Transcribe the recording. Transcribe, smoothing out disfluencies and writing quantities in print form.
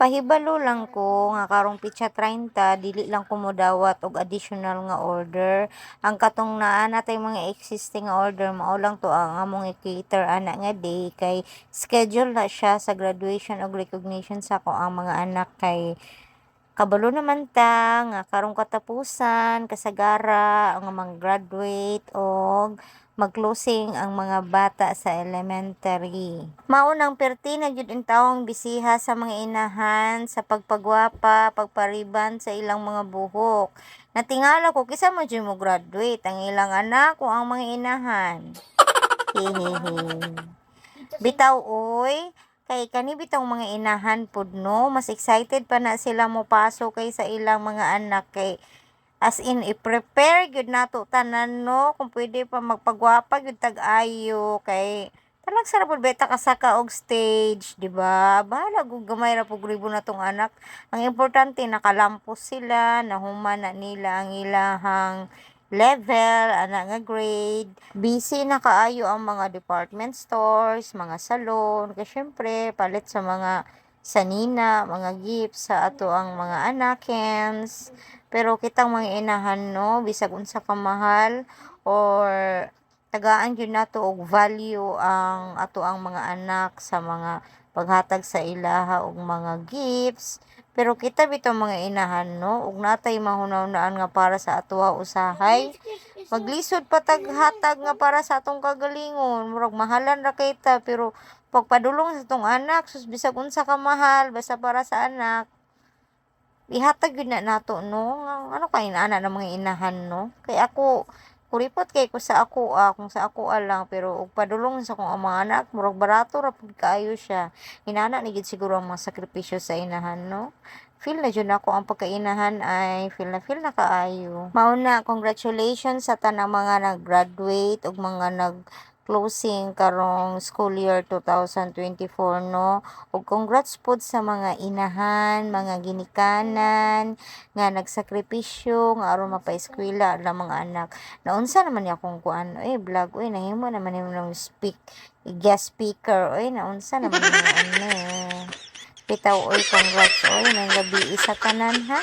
Pahibalo lang ko nga karong pitsa 30 dili lang ko modawat og additional nga order. Ang katong naa natay mga existing nga order mao lang to ang among i-cater ana nga day kay schedule na siya sa graduation ug recognition sa ako ang mga anak kay kabalo naman ta nga karong katapusan kasagara nga mag-graduate og mag-closing ang mga bata sa elementary. Maunang perti na jud ang taong bisiha sa mga inahan sa pagpagwapa, pagpariban sa ilang mga buhok. Natingala ko kisa mo jud mo graduate ang ilang anak o ang mga inahan. Hehehe. Bitaw oy, kay kani bitaw mga inahan pud no, mas excited pa na sila mo paso kay sa ilang mga anak kay as in i-prepare gyud nato tanan no, kung pwede pa magpagwapa gyud tag-ayo kay talag sa pud beta kasaka og stage, di ba? Bahala gud gamay ra pug ribo natong anak. Ang importante nakalampos sila, nahuman na nila ang ilahang level, ana nga grade. Busy na kaayo ang mga department stores, mga salon, kay syempre palit sa mga sanina, mga gifts sa ato ang mga anakens. Pero kitang mga inahan no, bisag unsa ka mahal or tagaan gyud nato og value ang ato ang mga anak sa mga paghatag sa ilaha og mga gifts. Pero kita bitaw mga inahan no, ug natay mahunaw-hunaan nga para sa atoa usahay. Maglisod pa taghatag nga para sa atong kagalingon. Murag mahalan ra kay ta pero pagpadulong sa atong anak, sus bisag unsa ka mahal basta para sa anak. Ihatag yun na nato no. Ano kay ana ng mga inahan no. Kay ako kuripot kay ko sa ako kung sa ako lang pero og padulong sa kong mga anak murag barato ra pud kaayo siya. Inana ni gid siguro ang mga sakripisyo sa inahan no. Feel na jud ako ang pagkainahan ay feel na kaayo. Mao na congratulations sa tanang mga nag-graduate ug mga nag-closing karong school year 2024 no. Ug congrats pod sa mga inahan, mga ginikanan nga nagsakripisyo nga aron mapa-eskwela ang mga anak. Naunsa naman ni akong kuan vlog nahimo naman nimo ng guest speaker naunsa naman ni ano. Bitaw congrats may gabi isa tanan ha.